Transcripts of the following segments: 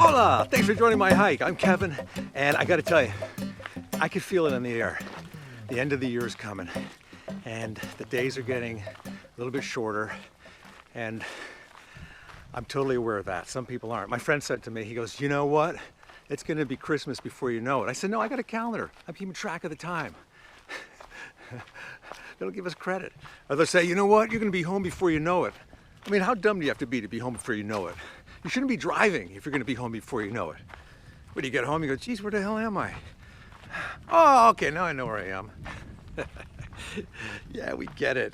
Hola! Thanks for joining my hike. I'm Kevin, and I gotta tell you, I can feel it in the air. The end of the year is coming, and the days are getting a little bit shorter, and I'm totally aware of that. Some people aren't. My friend said to me, he goes, you know what? It's gonna be Christmas before you know it. I said, no, I got a calendar. I'm keeping track of the time. They'll give us credit. Or they'll say, you know what? You're gonna be home before you know it. I mean, how dumb do you have to be home before you know it? You shouldn't be driving if you're gonna be home before you know it. When you get home, you go, geez, where the hell am I? Oh, okay, now I know where I am. Yeah, we get it.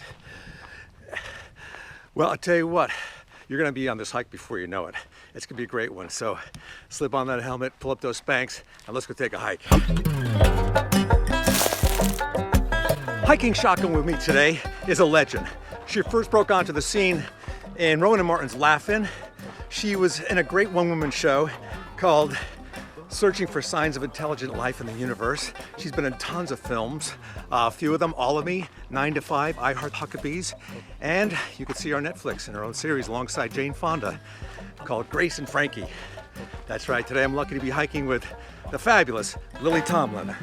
Well, I'll tell you what, you're gonna be on this hike before you know it. It's gonna be a great one. So slip on that helmet, pull up those Spanx, and let's go take a hike. Hiking shotgun with me today is a legend. She first broke onto the scene in Rowan and Martin's Laugh-In. She was in a great one-woman show called Searching for Signs of Intelligent Life in the Universe. She's been in tons of films, a few of them, All of Me, 9 to 5, I Heart Huckabees, and you can see her on Netflix in her own series alongside Jane Fonda called Grace and Frankie. That's right, today I'm lucky to be hiking with the fabulous Lily Tomlin.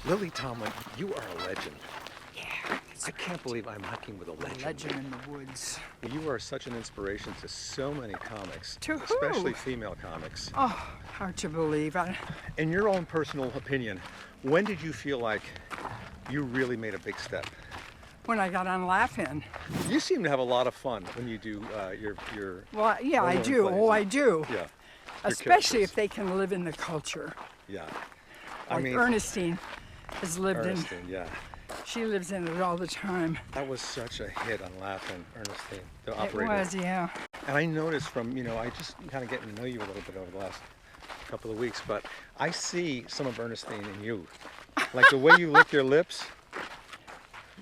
Lily Tomlin, you are a legend. Yeah. I can't believe I'm hiking with a legend. Legend in the woods. You are such an inspiration to so many comics, To who? especially female comics. Oh, hard to believe. In your own personal opinion, when did you feel like you really made a big step? When I got on Laugh-In. You seem to have a lot of fun when you do your. Well, yeah, I do. plays. Oh, I do. Yeah. Your Especially characters. if they can live in the culture. Yeah. Like Ernestine has lived Ernestine, yeah. she lives in it all the time. That was such a hit on Laugh-In, Ernestine, the It operator. was, yeah. And I noticed from, I just kind of getting to know you a little bit over the last couple of weeks, but I see some of Ernestine in you. Like the way you lick your lips.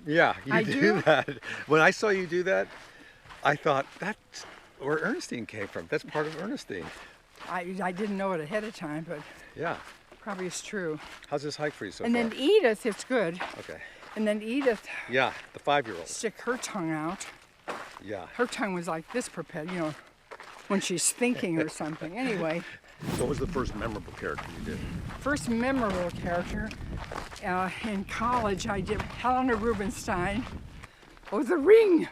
Yeah, you I do do? that. When I saw you do that, I thought, that's where Ernestine came from. That's part of Ernestine. I didn't know it ahead of time, but Yeah. probably it's true. How's this hike for you so And far? then Edith, it's good. Okay. And then Edith Yeah, the 5-year-old. stick her tongue out. Yeah. Her tongue was like this prepared, when she's thinking or something. Anyway. What was the first memorable character you did? First memorable character, in college I did Helena Rubenstein, The Ring,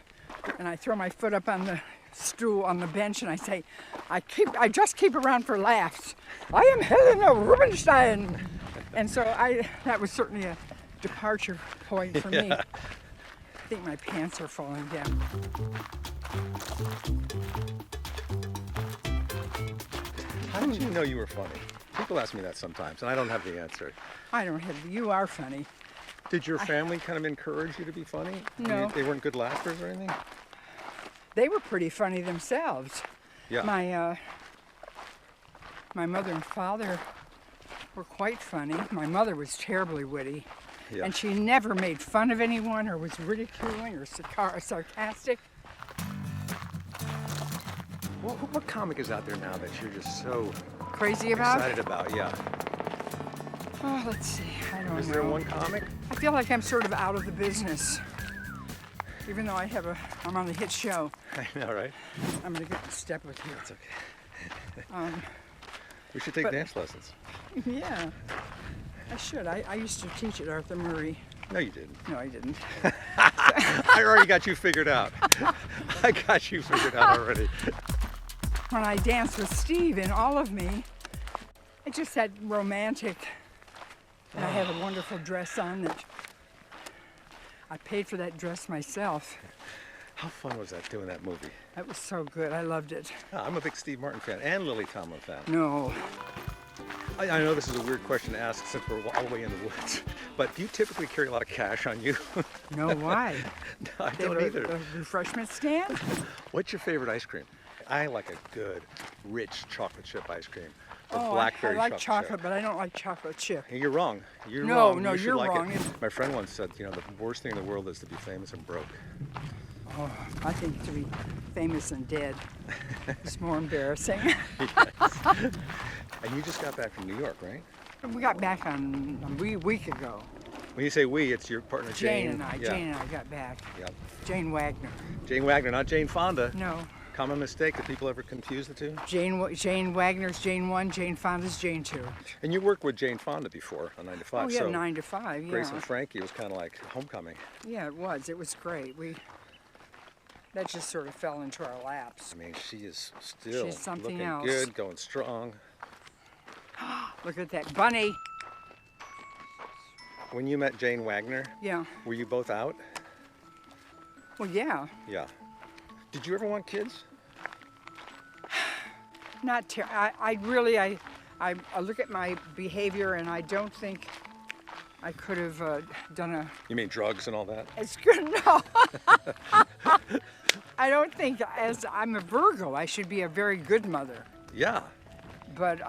and I throw my foot up on the stool on the bench and I say, I just keep around for laughs. I am Helena Rubenstein, and so that was certainly a departure point for me. Yeah. I think my pants are falling down. How did you know you were funny? People ask me that sometimes, and I don't have the answer. You are funny. Did your family kind of encourage you to be funny? No. They weren't good laughers or anything? They were pretty funny themselves. Yeah. My mother and father were quite funny. My mother was terribly witty, Yeah. and she never made fun of anyone or was ridiculing or sarcastic. What comic is out there now that you're just so Crazy about? excited about? Yeah. Oh, let's see. I don't know. Is there one comic? I feel like I'm sort of out of the business, even though I'm on the hit show. I know, right? I'm gonna get in step with you. It's okay. We should take but- dance lessons. Yeah, I should. I used to teach at Arthur Murray. No, you didn't. No, I didn't. I already got you figured out. I got you figured out already. When I danced with Steve in All of Me, I just had romantic, and I had a wonderful dress on that I paid for that dress myself. How fun was that doing that movie? That was so good. I loved it. I'm a big Steve Martin fan and Lily Tomlin fan. No. I know this is a weird question to ask since we're all the way in the woods, but do you typically carry a lot of cash on you? No, why? No, I They don't were either. a refreshment stand? What's your favorite ice cream? I like a good, rich chocolate chip ice cream. Or Oh, I blackberry like chocolate, chip. but I don't like chocolate chip. Hey, you're wrong. You're No, wrong. no, You should you're like wrong. It. My friend once said, the worst thing in the world is to be famous and broke. Oh, I think to be famous and dead is more embarrassing. Yes. And you just got back from New York, right? We got back on a week ago. When you say we, it's your partner Jane. Jane and I. Yeah. Jane and I got back. Yep. Jane Wagner. Jane Wagner, not Jane Fonda. No. Common mistake. Do people ever confuse the two? Jane Wagner's Jane 1, Jane Fonda's Jane 2. And you worked with Jane Fonda before on 9 to 5. Oh yeah, so 9 to 5, yeah. Grace and Frankie was kind of like homecoming. Yeah, it was. It was great. That just sort of fell into our laps. I mean, she is still She's something looking else. good, going strong. Look at that bunny. When you met Jane Wagner, Yeah. were you both out? Well, yeah. Yeah. Did you ever want kids? Not I look at my behavior and I don't think I could have done a. You mean drugs and all that? It's good. No. I don't think, as I'm a Virgo, I should be a very good mother. Yeah. But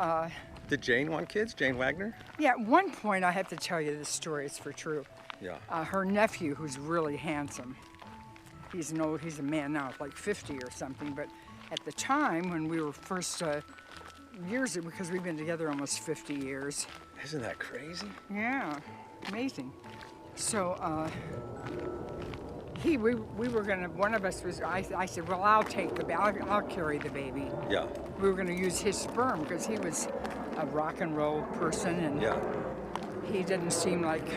Did Jane want kids? Jane Wagner? yeah, at one point I have to tell you this story. It's for true. Yeah. Her nephew, who's really handsome. He's a man now, like 50 or something. But at the time when we were first years, because we've been together almost 50 years. Isn't that crazy? Yeah, amazing. So we were gonna. One of us was. I said, well, I'll take the baby. I'll carry the baby. Yeah. We were gonna use his sperm because he was a rock and roll person, and Yeah. he didn't seem like.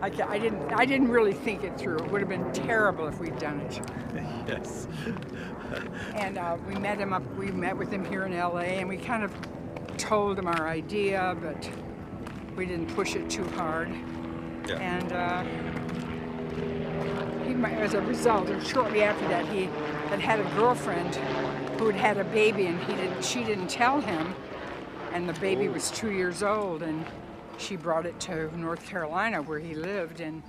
I didn't really think it through. It would have been terrible if we'd done it. Yes. And we met him up. We met with him here in L.A. and we kind of told him our idea, but we didn't push it too hard. Yeah. And as a result, and shortly after that, he had a girlfriend who had had a baby, and she didn't tell him, and the baby was 2 years old, and she brought it to North Carolina where he lived, and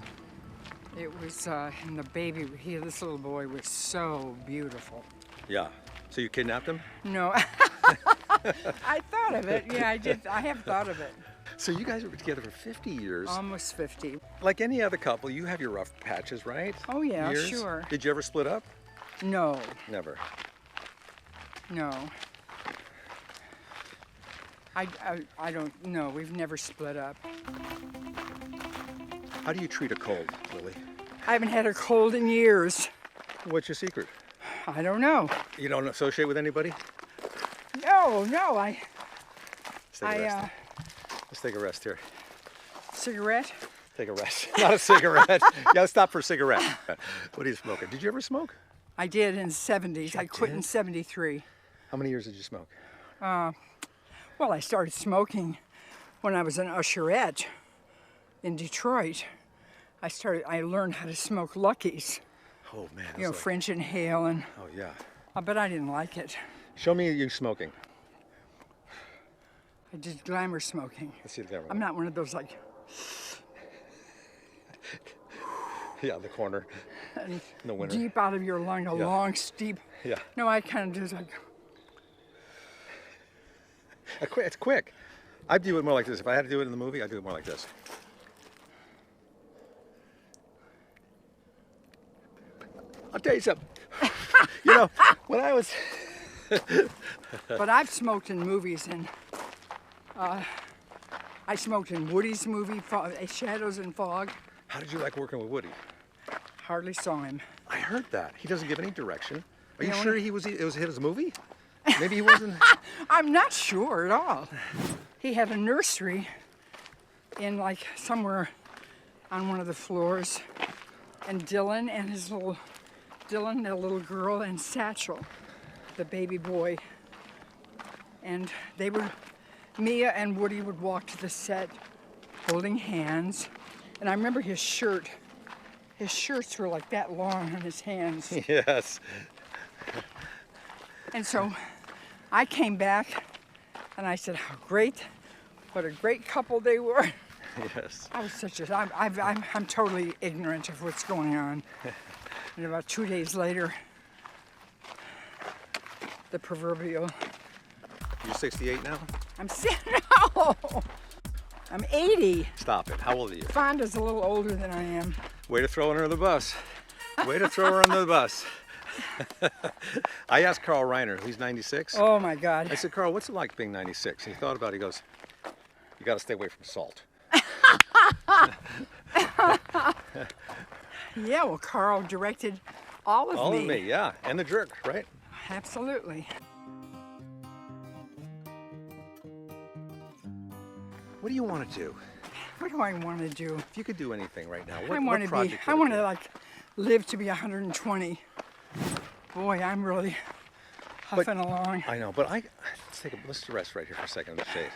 it was, and the baby, this little boy was so beautiful. Yeah. So you kidnapped him? No, I thought of it. Yeah, I did. I have thought of it. So you guys were together for 50 years. Almost 50. Like any other couple, you have your rough patches, right? Oh yeah, Years? sure. Did you ever split up? No, Never. no. I don't know. We've never split up. How do you treat a cold, Lily? I haven't had a cold in years. What's your secret? I don't know. You don't associate with anybody? No. Let's take a rest. Let's take a rest here. Cigarette? Take a rest. Not a cigarette. Yeah, let's stop for a cigarette. What are you smoking? Did you ever smoke? I did in the 70s. I quit in 73. How many years did you smoke? Well, I started smoking when I was an usherette in Detroit. I learned how to smoke Luckies. Oh man. You know, French inhale, and Oh yeah. but I didn't like it. Show me you smoking. I did glamour smoking. Let's see the camera. I'm not one of those like. Yeah, the corner. In the winter. Deep out of your lung, a Yeah. long, steep. Yeah. No, I kind of just like. It's quick. I do it more like this. If I had to do it in the movie, I'd do it more like this. I'll tell you something. You know, when I was... But I've smoked in movies, and I smoked in Woody's movie, Shadows and Fog. How did you like working with Woody? Hardly saw him. I heard that. He doesn't give any direction. Are you Yeah, sure it was his movie? Maybe he wasn't... I'm not sure at all. He had a nursery in like somewhere on one of the floors, and Dylan and the little girl, and Satchel, the baby boy, and Mia and Woody would walk to the set holding hands, and I remember his shirts were like that long on his hands. Yes. And so I came back and I said, what a great couple they were. Yes. I was I'm totally ignorant of what's going on. And about 2 days later, the proverbial. You're 68 now? No! I'm 80. Stop it. How old are you? Fonda's a little older than I am. Way to throw her under the bus. Way to throw her under the bus. I asked Carl Reiner, he's 96. Oh my God. I said, Carl, what's it like being 96? And he thought about it, he goes, you got to stay away from salt. Yeah, well, Carl directed all of me. All of me, yeah. And the jerk, right? absolutely. What do you want to do? What do I want to do? If you could do anything right now, I want to like live to be 120. Boy, I'm really huffing along. I know, but let's rest right here for a second in the shade.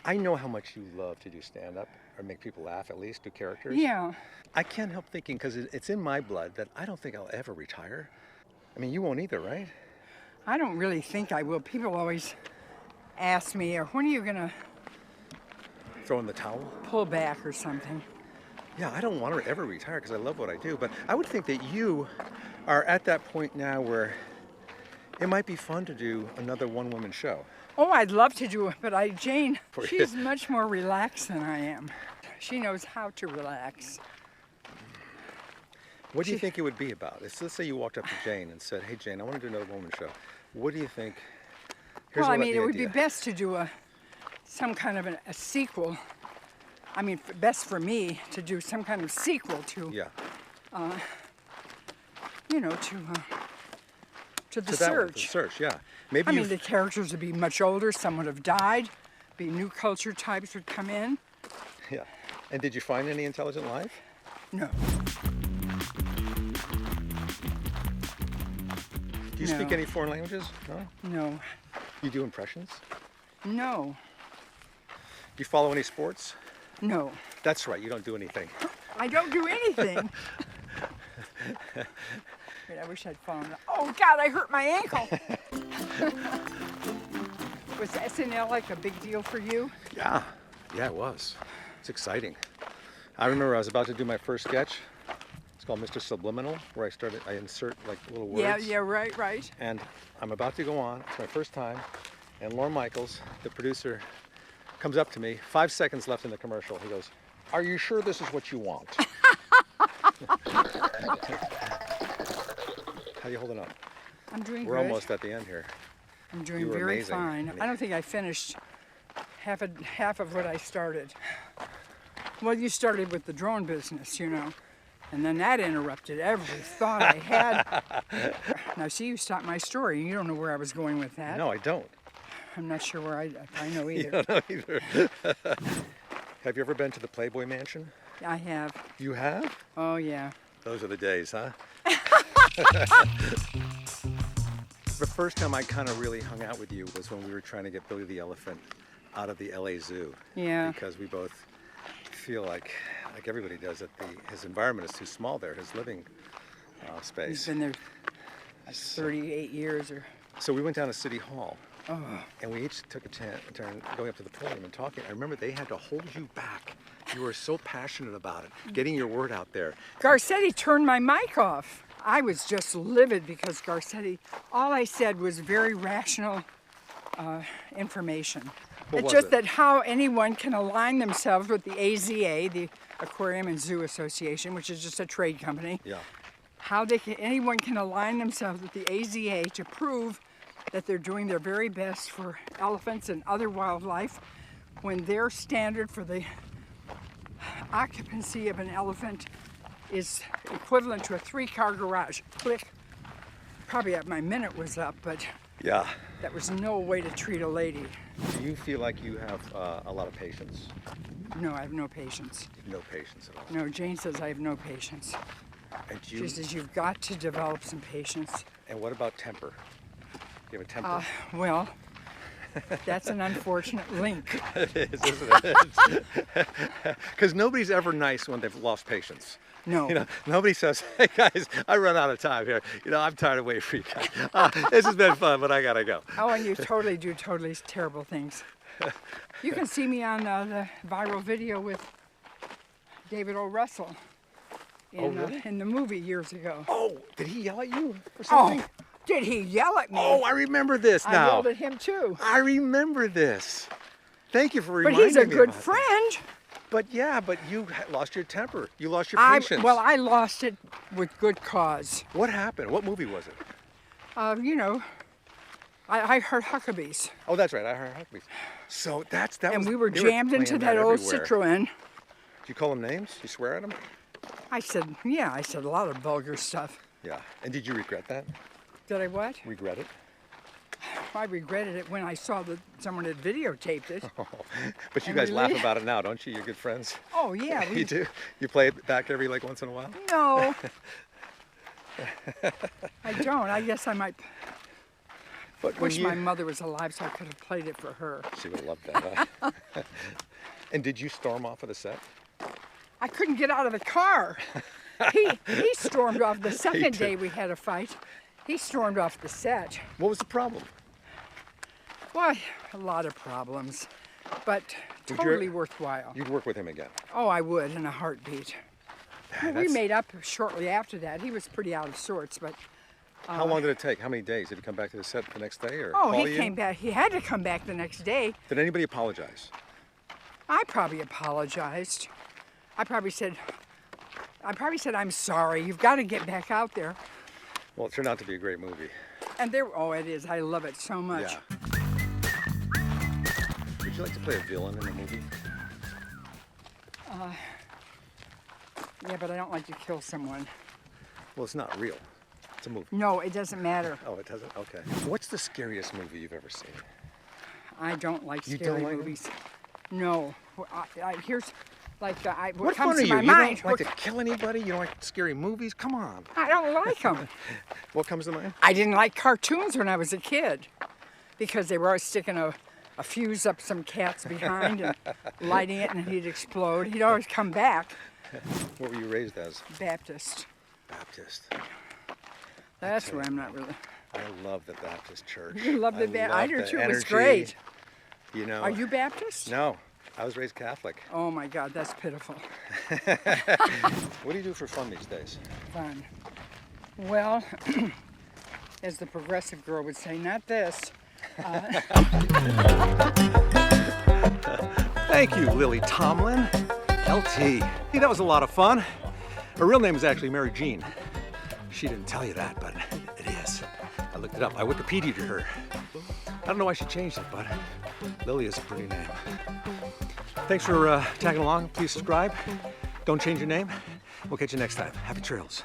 I know how much you love to do stand-up, or make people laugh at least, do characters. Yeah. I can't help thinking, because it's in my blood, that I don't think I'll ever retire. I mean, you won't either, right? I don't really think I will. People always ask me, when are you going to Throw in the towel? pull back or something? Yeah, I don't want to ever retire because I love what I do, but I would think that you are at that point now where it might be fun to do another one-woman show. Oh, I'd love to do it, but Jane, she's much more relaxed than I am. She knows how to relax. What do you think it would be about? Let's say you walked up to Jane and said, "Hey, Jane, I want to do another woman show." What do you think? Well, I mean, it would be best to do some kind of a sequel. I mean, best for me to do some kind of sequel to, you know, to The Search. The Search, yeah. Maybe I mean, the characters would be much older. Some would have died. Be new culture types would come in. Yeah. And did you find any intelligent life? No. Do you speak any foreign languages? No? No. You do impressions? No. Do you follow any sports? No. That's right, you don't do anything. I don't do anything. Wait, I wish I'd fallen. Oh God, I hurt my ankle. Was SNL like a big deal for you? Yeah, it was. It's exciting. I remember I was about to do my first sketch. It's called Mr. Subliminal, where I insert like little words. Yeah, right. And I'm about to go on. It's my first time. And Lorne Michaels, the producer, comes up to me, 5 seconds left in the commercial. He goes, "Are you sure this is what you want?" How you holding up? I'm doing We're good. almost at the end here. I'm doing You were very amazing. fine. I don't think I finished half of what I started. Well, you started with the drone business, you know, and then that interrupted every thought I had. Now, see, you stopped my story. You don't know where I was going with that. No, I don't. I'm not sure where I know You either. don't know either. Have you ever been to the Playboy Mansion? I have. You have? Oh, yeah. Those are the days, huh? The first time I kind of really hung out with you was when we were trying to get Billy the Elephant out of the LA Zoo. Yeah. Because we both feel like everybody does, that his environment is too small there, his living space. He's been there like 38 years or... So we went down to City Hall. Oh. And we each took a turn going up to the podium and talking. I remember they had to hold you back. You were so passionate about it, getting your word out there. Garcetti turned my mic off. I was just livid because Garcetti, all I said was very rational information. It's just that how anyone can align themselves with the AZA, the Aquarium and Zoo Association, which is just a trade company. Yeah. How anyone can align themselves with the AZA to prove that they're doing their very best for elephants and other wildlife when their standard for the occupancy of an elephant is equivalent to a 3-car garage. Click. Probably my minute was up, but Yeah. that was no way to treat a lady. Do you feel like you have a lot of patience? No, I have no patience. No patience at all. No, Jane says I have no patience. And She says you've got to develop some patience. And what about temper? Do you have a temper? Well, that's an unfortunate link. It is, isn't it? Because nobody's ever nice when they've lost patience. No. You know, nobody says, "Hey guys, I run out of time here. You know, I'm tired of waiting for you guys. This has been fun, but I gotta go." Oh, and you totally do terrible things. You can see me on the viral video with David O. Russell in the movie years ago. Oh, did he yell at you or something? Oh, did he yell at me? Oh, I remember this now. I yelled at him too. I remember this. Thank you for reminding me. But he's a good about friend. that. But yeah, but you lost your temper. You lost your patience. I lost it with good cause. What happened? What movie was it? You know, I Heart Huckabees. Oh, that's right. I Heart Huckabee. So that And was, we were they jammed into playing that old everywhere. Citroen. Do you call them names? You swear at them? I said a lot of vulgar stuff. Yeah. And did you regret that? Did I what? Regret it? I regretted it when I saw that someone had videotaped it. Oh, but you And guys we laugh leave- about it now, don't you? You're good friends. Oh yeah, You do? You play it back every like once in a while? No, I don't. I guess I might But when wish you... my mother was alive so I could have played it for her. She would have loved that, huh? And did you storm off of the set? I couldn't get out of the car. He stormed off the second too. day we had a fight. He stormed off the set. What was the problem? Why, a lot of problems, but Would you- totally worthwhile. You'd work with him again. Oh, I would in a heartbeat. Well, we That's- made up shortly after that. He was pretty out of sorts, but How long did it take? How many days? Did he come back to the set the next day or oh, call he you? came back. He had to come back the next day. Did anybody apologize? I probably apologized. I probably said, I'm sorry. You've got to get back out there. Well, it turned out to be a great movie. And there, oh, it is. I love it so much. Yeah. Would you like to play a villain in a movie? Yeah, but I don't like to kill someone. Well, it's not real. It's a movie. No, it doesn't matter. Oh, it doesn't? Okay. What's the scariest movie you've ever seen? I don't like You scary don't like 'em? movies. No. Here's like what What comes fun are to you? my You mind. don't like to kill anybody? You don't like scary movies? Come on. I don't like them. What comes to mind? I didn't like cartoons when I was a kid because they were always sticking a fuse up some cat's behind and lighting it and he'd explode. He'd always come back. What were you raised as? Baptist. Baptist. That's where I'm not really. I love the Baptist church. You love the Baptist. I love do the too. It was energy. great. You know. Are you Baptist? No. I was raised Catholic. Oh my God, that's pitiful. What do you do for fun these days? Fun. Well, as the progressive girl would say, not this. Thank you, Lily Tomlin. LT. Hey, that was a lot of fun. Her real name is actually Mary Jean. She didn't tell you that, but it is. I looked it up. I Wikipedia'd her. I don't know why she changed it, but Lily is a pretty name. Thanks for tagging along. Please subscribe. Don't change your name. We'll catch you next time. Happy trails.